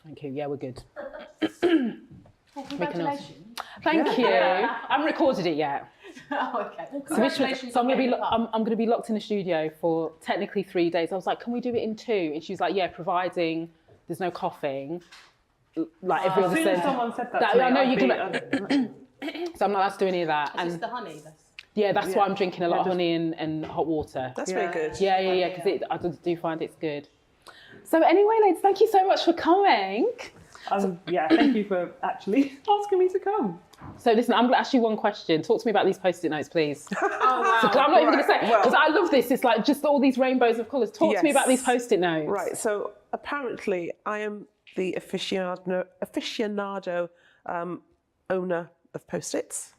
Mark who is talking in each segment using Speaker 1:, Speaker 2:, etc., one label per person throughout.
Speaker 1: Thank you. Yeah, we're good.
Speaker 2: Well, congratulations.
Speaker 1: Thank you. I haven't recorded it yet.
Speaker 2: Oh, okay. Well,
Speaker 1: So I'm going to be locked in the studio for technically 3 days. I was like, can we do it in 2? And she was like, yeah, providing there's no coughing. Like every other
Speaker 3: as someone said that to me,
Speaker 1: I know you can. So I'm not allowed to do any of that.
Speaker 2: It's just the honey.
Speaker 1: That's why I'm drinking a lot of honey and hot water.
Speaker 4: That's very good.
Speaker 1: Yeah, because I do find it's good. So anyway, ladies, thank you so much for coming.
Speaker 3: Thank you for actually asking me to come.
Speaker 1: So listen, I'm going to ask you one question. Talk to me about these Post-it notes, please.
Speaker 2: Oh, wow.
Speaker 1: So, I'm not even going to say, because I love this. It's like just all these rainbows of colours. Talk to me about these Post-it notes.
Speaker 4: Right, so apparently I am the aficionado owner of Post-its.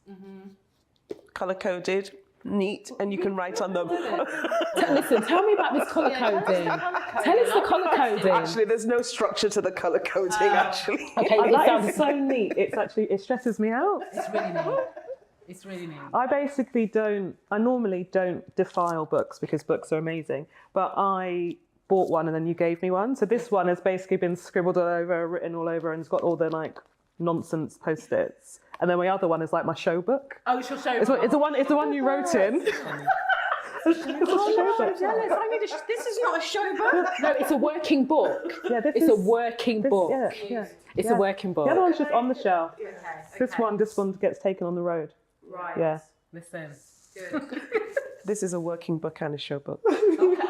Speaker 4: Colour-coded, neat, and you can write on them.
Speaker 1: Listen, tell me about this colour coding. Tell us the colour coding.
Speaker 4: Actually, there's no structure to the colour coding, actually.
Speaker 1: Okay,
Speaker 3: That is so neat. It stresses me out.
Speaker 1: It's really neat. It's really neat.
Speaker 3: I normally don't defile books because books are amazing, but I bought one and then you gave me one. So this one has basically been scribbled all over, written all over, and it's got all the like nonsense Post-its. And then my other one is like my show book.
Speaker 2: Oh, it's your show book.
Speaker 3: It's the one you wrote in.
Speaker 2: I'm jealous. This is not a show book.
Speaker 1: No, it's a working book.
Speaker 3: Yeah,
Speaker 1: it's a working book. It's a working book.
Speaker 3: The other one's just on the shelf. This one gets taken on the road.
Speaker 2: Right.
Speaker 3: Yeah.
Speaker 1: Listen.
Speaker 2: Good.
Speaker 4: This is a working book and a show book.
Speaker 2: Okay.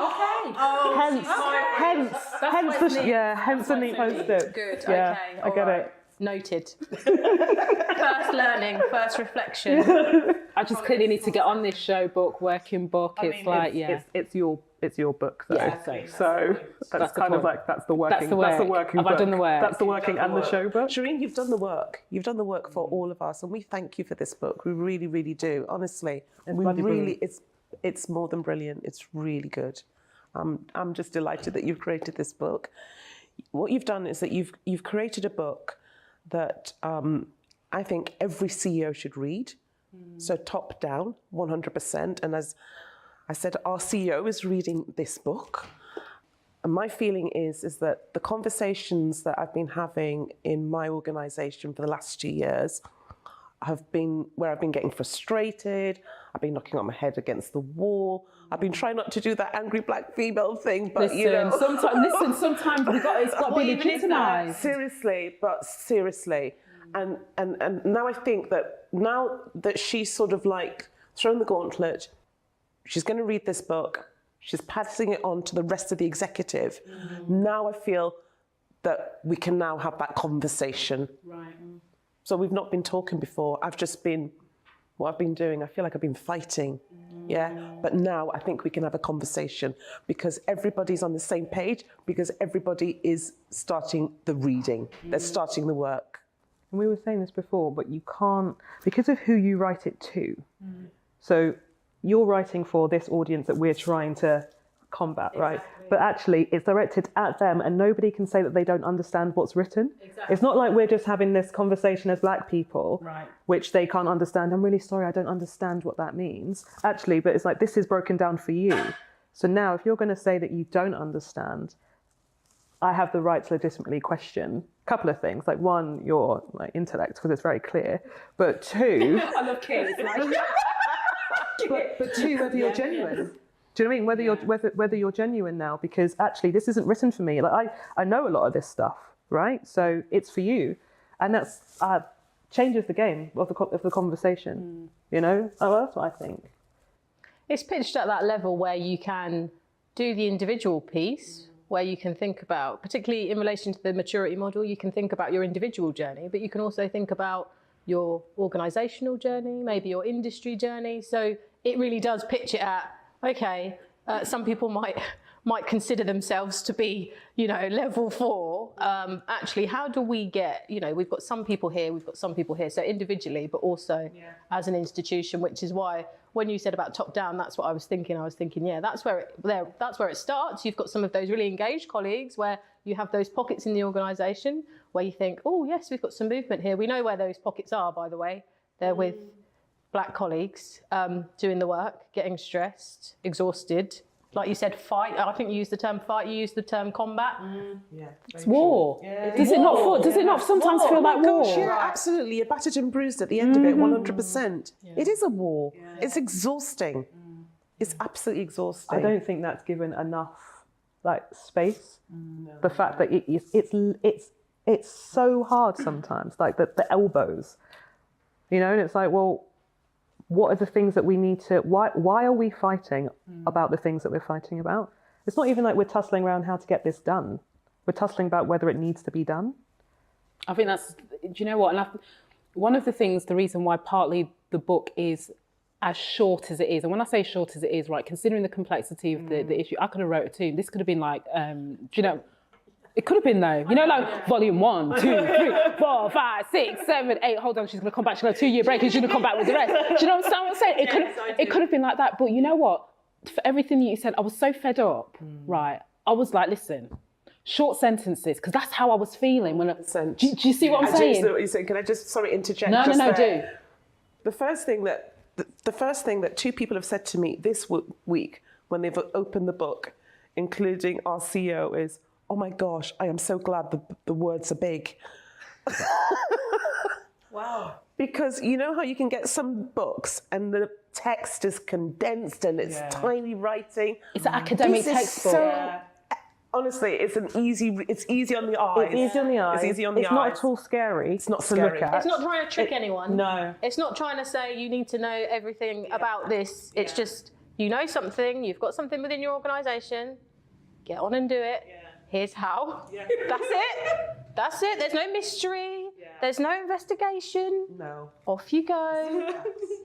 Speaker 3: Hence the neat Post-it.
Speaker 2: Good.
Speaker 3: Yeah,
Speaker 2: Okay.
Speaker 3: I get it.
Speaker 2: Noted. First learning, first reflection.
Speaker 1: I just clearly need to get on this show book, working book.
Speaker 3: It's your book though.
Speaker 1: Yeah,
Speaker 3: so that's kind of like that's the working. That's the working.
Speaker 1: Have
Speaker 3: book.
Speaker 1: I done the work?
Speaker 3: That's the working and the show book.
Speaker 4: Shereen, you've done the work. You've done the work for all of us, and we thank you for this book. We really, really do. Honestly, it's more than brilliant. It's really good. I'm just delighted that you've created this book. What you've done is that you've created a book that I think every CEO should read. So top down, 100%. And as I said, our CEO is reading this book. And my feeling is that the conversations that I've been having in my organisation for the last 2 years have been where I've been getting frustrated. I've been knocking on my head against the wall. I've been trying not to do that angry black female thing, but
Speaker 1: sometimes it's got to be legitimised.
Speaker 4: Seriously. And now I think that now that she's sort of like thrown the gauntlet, she's going to read this book, she's passing it on to the rest of the executive. Now I feel that we can now have that conversation.
Speaker 1: Right.
Speaker 4: So we've not been talking before. What I've been doing, I feel like I've been fighting. But now I think we can have a conversation because everybody's on the same page, because everybody is starting the reading. They're starting the work.
Speaker 3: And we were saying this before, but you can't, because of who you write it to. So you're writing for this audience that we're trying to combat, right? But actually it's directed at them and nobody can say that they don't understand what's written. It's not like we're just having this conversation as black people, which they can't understand. I'm really sorry, I don't understand what that means. Actually, but it's like, this is broken down for you. So now if you're going to say that you don't understand, I have the right to legitimately question a couple of things. Like one, your like intellect, because it's very clear. But two,
Speaker 1: I love kids.
Speaker 3: but two, whether you're genuine. Do you know what I mean? Whether you're genuine now, because actually this isn't written for me. Like I know a lot of this stuff, right? So it's for you, and that's changes the game of the conversation. You know, that's what I think.
Speaker 2: It's pitched at that level where you can do the individual piece, where you can think about, particularly in relation to the maturity model, you can think about your individual journey, but you can also think about your organisational journey, maybe your industry journey. So it really does pitch it at, okay, some people might consider themselves to be, level 4. Actually, how do we get, we've got some people here, we've got some people here. So individually, but also as an institution, which is why when you said about top down, that's what I was thinking. I was thinking, that's where it starts. You've got some of those really engaged colleagues where you have those pockets in the organisation where you think, oh yes, we've got some movement here. We know where those pockets are, by the way. They're with black colleagues doing the work, getting stressed, exhausted, like you said, fight. I think you used the term fight. You used the term combat.
Speaker 1: It's war. Does it not sometimes feel like war?
Speaker 4: Gosh, yeah, absolutely. You're battered and bruised at the end of it, 100%. It is a war. It's exhausting. It's absolutely exhausting.
Speaker 3: I don't think that's given enough space. The fact that it's so hard sometimes, like the elbows, and it's like, well, what are the things that we need to, why are we fighting about the things that we're fighting about? It's not even like we're tussling around how to get this done. We're tussling about whether it needs to be done.
Speaker 1: I think that's, do you know what? And one of the things, the reason why partly the book is as short as it is, and when I say short as it is, right, considering the complexity of the issue, I could have wrote a tune. This could have been like, it could have been though, like volume 1, 2, 3, 4, 5, 6, 7, 8. Hold on, she's gonna come back. She's got a 2-year break, and she's gonna come back with the rest. Do you know what I'm saying? It could have been like that. But you know what? For everything you said, I was so fed up. Right? I was like, listen, short sentences, because that's how I was feeling when. Do you see what I'm saying?
Speaker 4: I do see what you're saying. Can I just interject?
Speaker 1: No, do.
Speaker 4: The first thing that 2 people have said to me this week when they've opened the book, including our CEO, is, "Oh my gosh, I am so glad the words are big."
Speaker 2: Wow.
Speaker 4: Because you know how you can get some books and the text is condensed and it's tiny writing.
Speaker 1: It's an academic textbook.
Speaker 4: Honestly, it's easy on the eyes.
Speaker 3: It's easy on the eyes.
Speaker 4: It's easy on the eyes.
Speaker 3: It's not at all scary.
Speaker 4: It's not
Speaker 3: to
Speaker 4: scary.
Speaker 3: look at.
Speaker 2: It's not trying to trick anyone.
Speaker 3: No.
Speaker 2: It's not trying to say you need to know everything about this. It's just, you know something, you've got something within your organisation, get on and do it. Here's how. That's it. There's no mystery. There's no investigation.
Speaker 4: No.
Speaker 2: Off you go.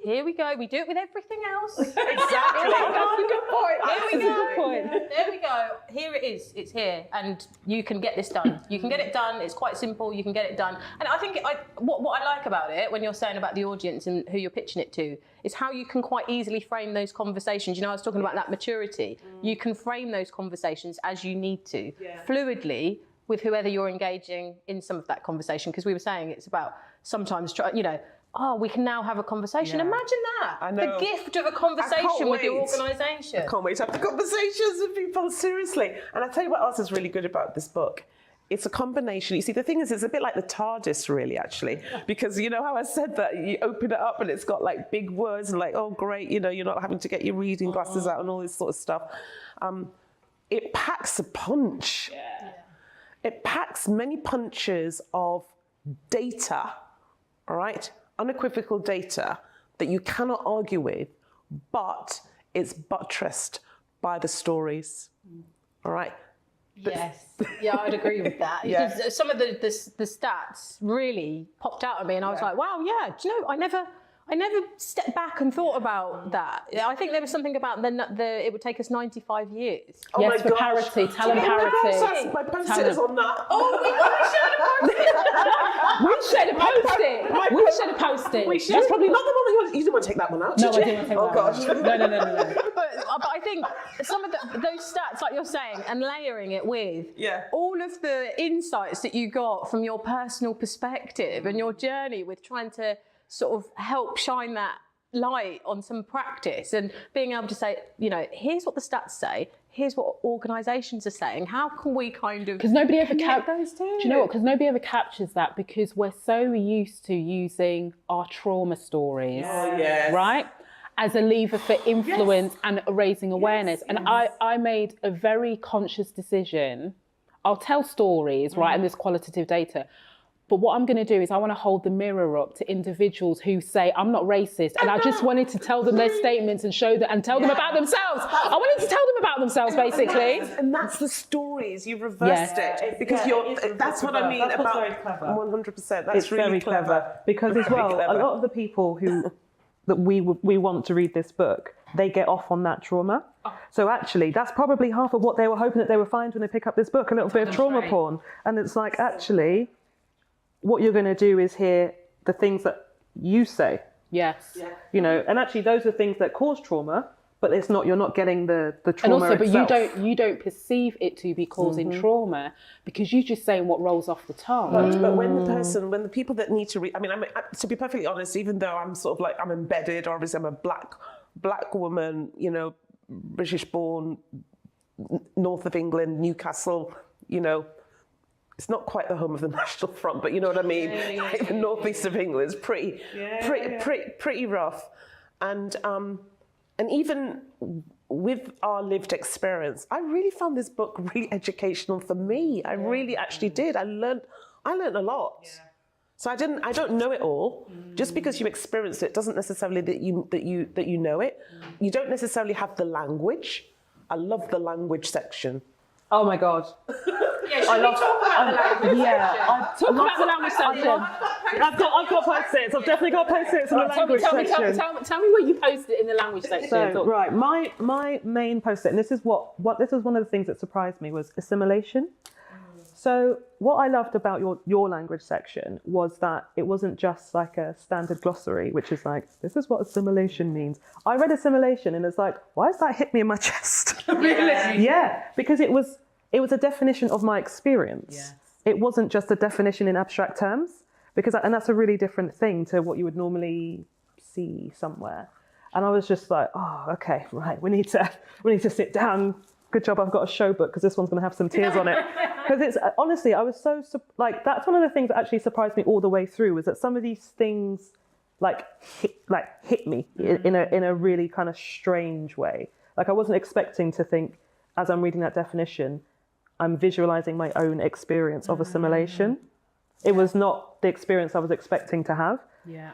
Speaker 2: Here we go. We do it with everything else.
Speaker 4: Exactly.
Speaker 2: That's a good point. Here we go.
Speaker 1: Good point.
Speaker 2: There we go. Here it is. It's here, and you can get this done. You can get it done. It's quite simple. You can get it done. And I think what I like about it, when you're saying about the audience and who you're pitching it to, is how you can quite easily frame those conversations. I was talking about that maturity. You can frame those conversations as you need to, fluidly, with whoever you're engaging in some of that conversation. Because we were saying it's about sometimes, we can now have a conversation. Imagine that.
Speaker 4: I know.
Speaker 2: The gift of a conversation with your organisation.
Speaker 4: I can't wait to have the conversations with people, seriously. And I tell you what else is really good about this book. It's a combination. You see, the thing is, it's a bit like the TARDIS, really, actually, because you know how I said that you open it up and it's got like big words and like, oh, great, you're not having to get your reading glasses out and all this sort of stuff. It packs a punch. It packs many punches of data, all right, unequivocal data that you cannot argue with, but it's buttressed by the stories, all right?
Speaker 2: Yes, I'd agree with that. Because some of the stats really popped out at me, and I was like, wow, do you know, I never stepped back and thought about that. I think there was something about it would take us 95 years.
Speaker 4: Oh
Speaker 1: yes, for parity, talent parity.
Speaker 4: My post-it is on that.
Speaker 2: Oh,
Speaker 1: we should have post-it. We should have post-it.
Speaker 4: That's probably not the one you didn't want to take that one out,
Speaker 1: No,
Speaker 4: did
Speaker 1: I
Speaker 4: you?
Speaker 1: didn't take
Speaker 4: that
Speaker 1: one.
Speaker 4: Oh, gosh.
Speaker 1: No.
Speaker 2: But I think some of those stats, like you're saying, and layering it with all of the insights that you got from your personal perspective and your journey with trying to sort of help shine that light on some practice and being able to say, here's what the stats say, here's what organisations are saying. How can we kind of
Speaker 1: because nobody ever
Speaker 2: those two?
Speaker 1: Do you know what? Because nobody ever captures that because we're so used to using our trauma stories, right, as a lever for influence and raising awareness. And I made a very conscious decision. I'll tell stories, right, and there's qualitative data. But what I'm going to do is I want to hold the mirror up to individuals who say, I'm not racist. And I just wanted to tell them their statements and show them and tell them about themselves. I wanted to tell them about themselves, basically.
Speaker 4: And that's the stories. You've reversed it. Because that's what I mean about
Speaker 3: very clever.
Speaker 4: 100%. That's really
Speaker 3: very clever. Because as well, a lot of the people that we want to read this book, they get off on that trauma. So actually, that's probably half of what they were hoping that they would find when they pick up this book, a little bit of trauma porn. And it's like, actually, what you're going to do is hear the things that you say.
Speaker 1: Yes.
Speaker 3: And actually those are things that cause trauma, but you're not getting the trauma
Speaker 1: and also,
Speaker 3: itself.
Speaker 1: But you don't perceive it to be causing trauma because you're just saying what rolls off the tongue.
Speaker 4: But when the people that need to read, to be perfectly honest, even though I'm sort of like, I'm embedded, or obviously I'm a black woman, British-born, north of England, Newcastle, you know, it's not quite the home of the National Front, but you know what I mean? Like the northeast of England is pretty rough. And even with our lived experience, I really found this book really educational for me. I really actually did. I learned a lot. Yeah. So I don't know it all. Just because you experienced it doesn't necessarily that you know it. You don't necessarily have the language. I love the language section.
Speaker 3: Oh my God.
Speaker 2: Yeah, should we talk about the language section?
Speaker 1: Talk about the language section.
Speaker 3: I've got post-its. I've definitely got post-its in the language section.
Speaker 1: Tell me where you posted it in the language section.
Speaker 3: So, right, my main post-it, and this is this is one of the things that surprised me, was assimilation. So what I loved about your language section was that it wasn't just like a standard glossary, which is like, this is what assimilation means. I read assimilation and it's like, why does that hit me in my chest? Really? Yeah, because it was a definition of my experience. Yes. It wasn't just a definition in abstract terms, and that's a really different thing to what you would normally see somewhere. And I was just like, oh, okay, right, we need to sit down. Good job, I've got a show book because this one's going to have some tears on it. Because it's honestly, I was so like, that's one of the things that actually surprised me all the way through, was that some of these things hit me in a really kind of strange way. Like I wasn't expecting to think, as I'm reading that definition, I'm visualizing my own experience of assimilation. It was not the experience I was expecting to have. Yeah.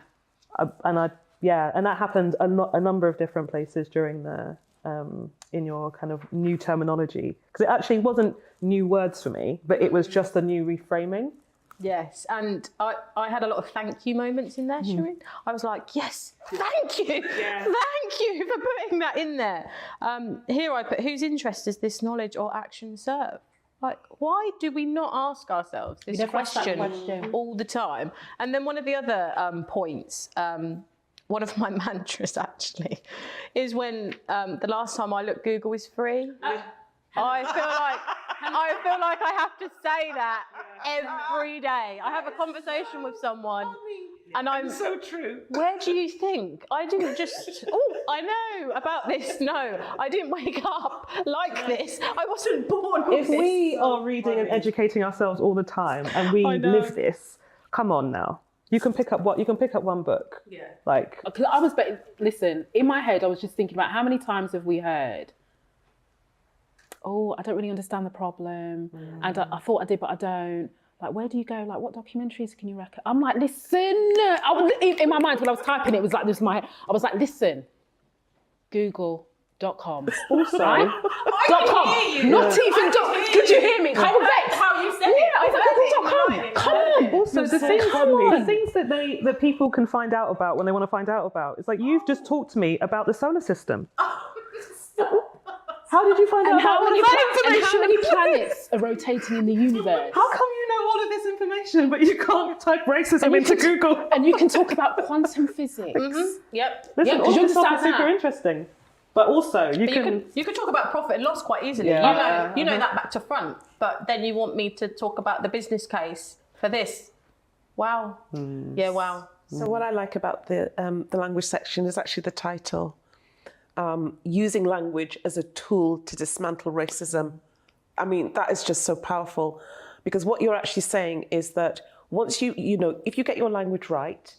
Speaker 3: And that happened a number of different places during the in your kind of new terminology, because it actually wasn't new words for me, but it was just a new reframing.
Speaker 2: Yes, and I had a lot of thank you moments in there, Shereen. I was like, yes, thank you, thank you for putting that in there. Here I put, whose interest does this knowledge or action serve? Like, why do we not ask ourselves this question all the time? And then one of the other points, one of my mantras actually, is when the last time I looked, Google is free. I feel like I have to say that every day. I have a conversation with someone and I'm
Speaker 4: so true.
Speaker 2: Where do you think? I didn't just, I know about this. No, I didn't wake up like this. I wasn't born with
Speaker 3: this. If we are reading and educating ourselves all the time and we live this, come on now. You can pick up one book. Yeah. Like,
Speaker 1: listen, in my head, I was just thinking about how many times have we heard, oh, I don't really understand the problem. And I thought I did, but I don't. Like, where do you go? Like, what documentaries can you recommend? I'm like, listen. In my mind, when I was typing, it was like this. I was like, listen, Google.com. Also, .com. Not even Did you hear me? Conversate. How you said it. I was like, Google.com. Come on.
Speaker 3: Also, the things that people can find out about when they want to find out about. It's like, you've just talked to me about the solar system. How did you find out
Speaker 1: how many planets are rotating in the universe?
Speaker 3: How come you know all of this information, but you can't type racism into Google?
Speaker 1: And you can talk about quantum physics.
Speaker 2: Yep.
Speaker 3: Listen, all this stuff is super interesting. But also, you
Speaker 2: can talk about profit and loss quite easily.
Speaker 3: Yeah.
Speaker 2: You know that back to front. But then you want me to talk about the business case for this. Wow. Yeah, wow.
Speaker 4: So what I like about the language section is actually the title. Using language as a tool to dismantle racism. I mean, that is just so powerful, because what you're actually saying is that once you know, if you get your language right,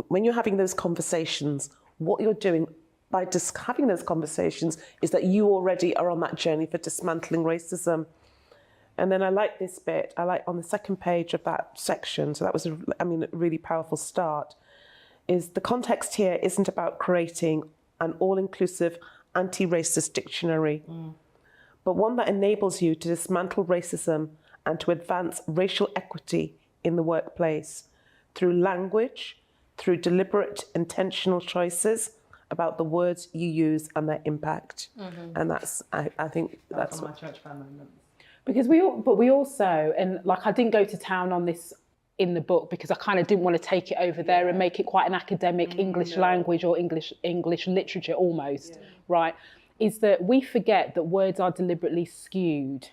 Speaker 4: when you're having those conversations, what you're doing by just having those conversations is that you already are on that journey for dismantling racism. And then I like this bit, I like on the second page of that section, so that was a really powerful start, is the context here isn't about creating an all-inclusive anti-racist dictionary, but one that enables you to dismantle racism and to advance racial equity in the workplace through language, through deliberate, intentional choices about the words you use and their impact. And that's, I think that's
Speaker 3: my church fan moment.
Speaker 1: Because we also, and like, I didn't go to town on this in the book because I kind of didn't want to take it over there and make it quite an academic English language or English literature almost, right? Is that we forget that words are deliberately skewed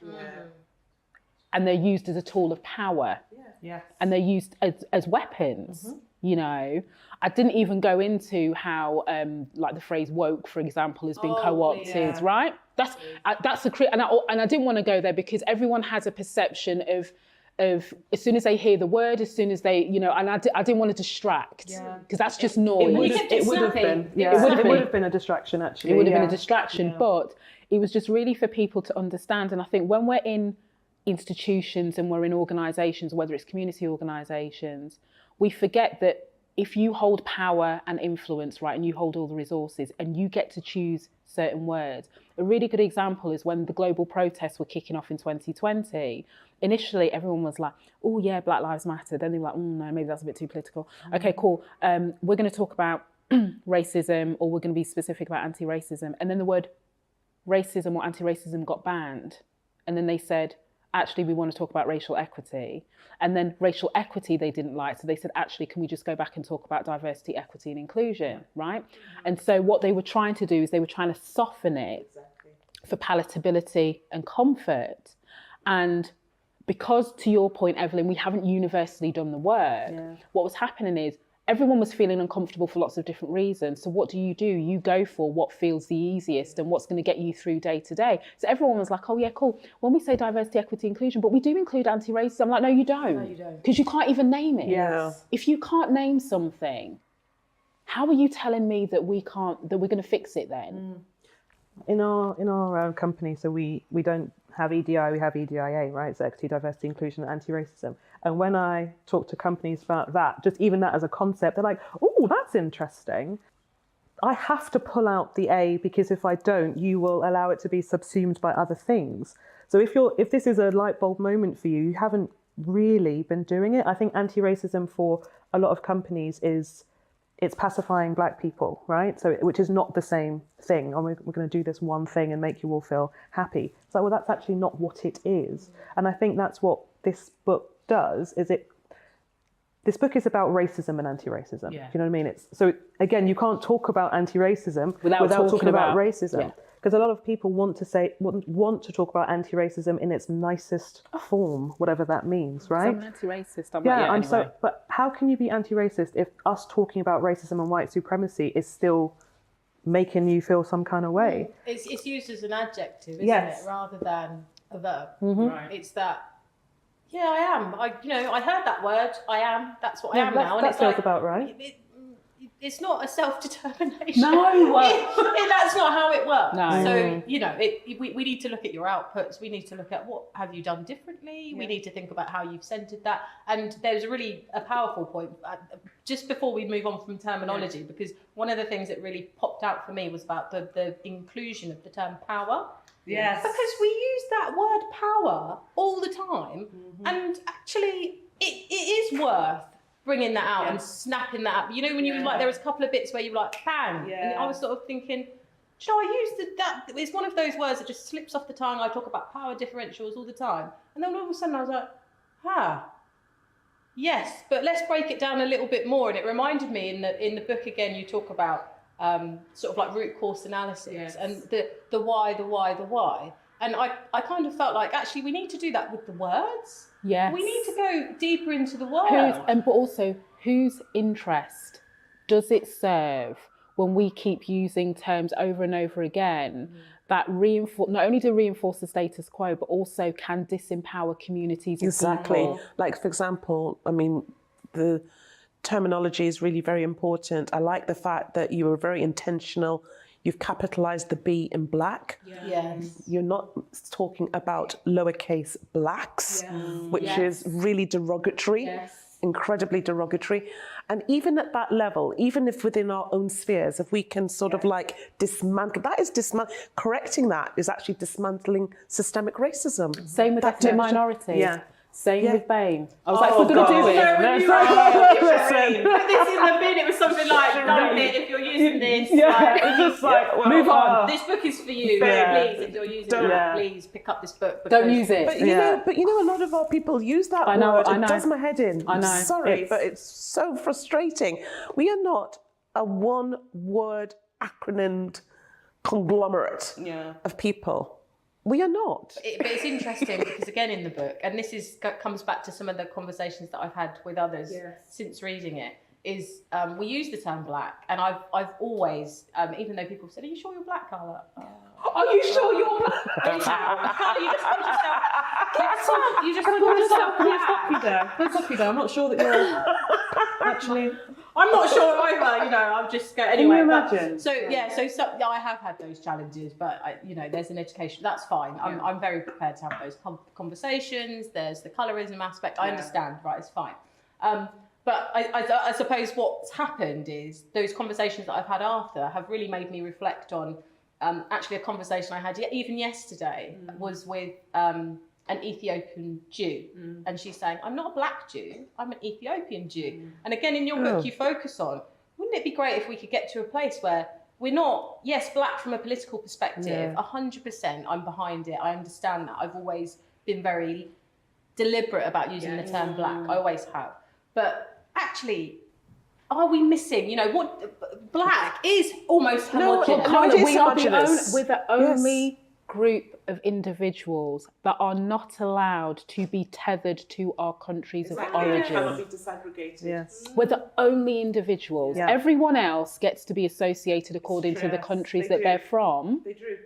Speaker 1: and they're used as a tool of power and they're used as weapons. You know, I didn't even go into how, like the phrase woke, for example, has been co-opted, right? And I didn't want to go there because everyone has a perception of as soon as they hear the word, as soon as they, you know, and I didn't want to distract because that's just noise.
Speaker 3: It would have been a distraction, actually.
Speaker 1: It would have been a distraction, but it was just really for people to understand. And I think when we're in institutions and we're in organisations, whether it's community organisations, we forget that if you hold power and influence, right, and you hold all the resources and you get to choose certain words. A really good example is when the global protests were kicking off in 2020. Initially, everyone was like, oh yeah, Black Lives Matter. Then they were like, no, maybe that's a bit too political. Okay, cool. We're going to talk about racism, or we're going to be specific about anti-racism. And then the word racism or anti-racism got banned. And then they said, actually, we want to talk about racial equity. And then racial equity they didn't like. So they said, actually, can we just go back and talk about diversity, equity and inclusion, right? And so what they were trying to do is they were trying to soften it for palatability and comfort. And because, to your point, Evelyn, we haven't universally done the work, what was happening is everyone was feeling uncomfortable for lots of different reasons. So what do? You go for what feels the easiest and what's going to get you through day to day. So everyone was like, oh yeah, cool. When we say diversity, equity, inclusion, but we do include anti-racism. I'm like, no, you don't. No, you don't. Because you can't even name it.
Speaker 4: Yeah.
Speaker 1: If you can't name something, how are you telling me that we're going to fix it then?
Speaker 3: In our company, so we don't have EDI, we have EDIA, right? So equity, diversity, inclusion, and anti-racism. And when I talk to companies about that, just even that as a concept, they're like, oh, that's interesting. I have to pull out the A because if I don't, you will allow it to be subsumed by other things. So if this is a light bulb moment for you, you haven't really been doing it. I think anti-racism for a lot of companies it's pacifying Black people, right? So which is not the same thing. Oh, we're going to do this one thing and make you all feel happy. It's like, well, that's actually not what it is. And I think that's what this book does. This book is about racism and anti-racism.
Speaker 1: Yeah.
Speaker 3: You know what I mean? So again, you can't talk about anti-racism without talking about racism.
Speaker 1: Yeah.
Speaker 3: Because a lot of people want to talk about anti-racism in its nicest form, whatever that means, right?
Speaker 1: I'm anti-racist. Anyway.
Speaker 3: But how can you be anti-racist if us talking about racism and white supremacy is still making you feel some kind of way?
Speaker 2: It's used as an adjective, isn't
Speaker 3: Yes.
Speaker 2: it, rather than a verb.
Speaker 1: Right.
Speaker 2: It's that. Yeah, I am. I heard that word. I am. That's what I am now. And
Speaker 3: That
Speaker 2: it's
Speaker 3: feels
Speaker 2: like,
Speaker 3: about right.
Speaker 2: It's not a self-determination.
Speaker 1: No.
Speaker 2: That's not how it works.
Speaker 1: No.
Speaker 2: So, we need to look at your outputs. We need to look at what have you done differently. We need to think about how you've centered that. And there's a powerful point just before we move on from terminology, because one of the things that really popped out for me was about the inclusion of the term power.
Speaker 5: Yes.
Speaker 2: Because we use that word power all the time, and actually it is worth bringing that out and snapping that up. You know, when you was like, there was a couple of bits where you were like, bang.
Speaker 5: Yeah.
Speaker 2: And I was sort of thinking, I use that. It's one of those words that just slips off the tongue. I talk about power differentials all the time. And then all of a sudden I was like, yes, but let's break it down a little bit more. And it reminded me in the book, again, you talk about sort of like root cause analysis and the why. And I kind of felt like, actually, we need to do that with the words.
Speaker 1: Yes.
Speaker 2: We need to go deeper into the world.
Speaker 1: But also, whose interest does it serve when we keep using terms over and over again that not only do reinforce the status quo, but also can disempower communities of people?
Speaker 4: Like, for example, I mean, the terminology is really very important. I like the fact that you were very intentional. You've capitalized the B in Black.
Speaker 2: Yes.
Speaker 4: You're not talking about lowercase blacks, which is really derogatory, incredibly derogatory. And even at that level, even if within our own spheres, if we can sort of like dismantle, correcting that is actually dismantling systemic racism.
Speaker 1: Same with ethnic minorities.
Speaker 3: Yeah.
Speaker 1: Same with BAME. I was like, if we're going to do it.
Speaker 2: Put this in the bin. It was something like, dump it if you're using this.
Speaker 3: It's just like,
Speaker 1: move on.
Speaker 2: This book is for you. Please, if you're using it, please pick up this book.
Speaker 1: Don't use it.
Speaker 4: But you know, a lot of our people use that word. It does my head in.
Speaker 1: I know.
Speaker 4: Sorry, but it's so frustrating. We are not a one-word acronymed conglomerate of people. We are not.
Speaker 2: But it's interesting because, again, in the book, and this comes back to some of the conversations that I've had with others since reading it, is we use the term black, and I've always, even though people said, "Are you sure you're black, Karla?"
Speaker 1: Are you sure you're black?
Speaker 2: Karla, you just called yourself. You just
Speaker 1: Can
Speaker 2: called
Speaker 1: I
Speaker 2: yourself
Speaker 1: stop
Speaker 2: black.
Speaker 1: you there? Can I stop you there? I'm not sure that you're actually.
Speaker 2: I'm not sure either. You know, I'm just going anyway.
Speaker 1: Can you
Speaker 2: but-
Speaker 1: imagine?
Speaker 2: So yeah, I have had those challenges, but you know, there's an education. That's fine. I'm very prepared to have those conversations. There's the colorism aspect. I understand, right? It's fine. But I suppose what's happened is those conversations that I've had after have really made me reflect on actually a conversation I had even yesterday was with an Ethiopian Jew, and she's saying, "I'm not a black Jew, I'm an Ethiopian Jew." And again, in your book, you focus on, wouldn't it be great if we could get to a place where we're not, yes, black from a political perspective, 100%, I'm behind it, I understand that. I've always been very deliberate about using the term black, I always have. But actually, are we missing, you know, what black is almost homogenous.
Speaker 1: We're the only group of individuals that are not allowed to be tethered to our countries of origin.
Speaker 4: Cannot be disaggregated.
Speaker 3: Yes.
Speaker 1: We're the only individuals.
Speaker 3: Yeah.
Speaker 1: Everyone else gets to be associated according to the countries that they're from.
Speaker 4: They do.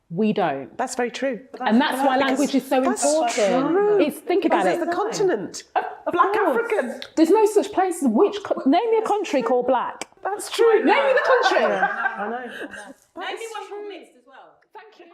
Speaker 1: We don't.
Speaker 4: That's very true.
Speaker 1: And that's why language is so important.
Speaker 4: True.
Speaker 1: Think about
Speaker 4: Because
Speaker 1: it.
Speaker 4: it's the continent. Black African.
Speaker 1: There's no such place as name me a country called black.
Speaker 4: That's true.
Speaker 1: Name me the country.
Speaker 3: I know.
Speaker 2: Maybe one called mixed as well.
Speaker 1: Thank you.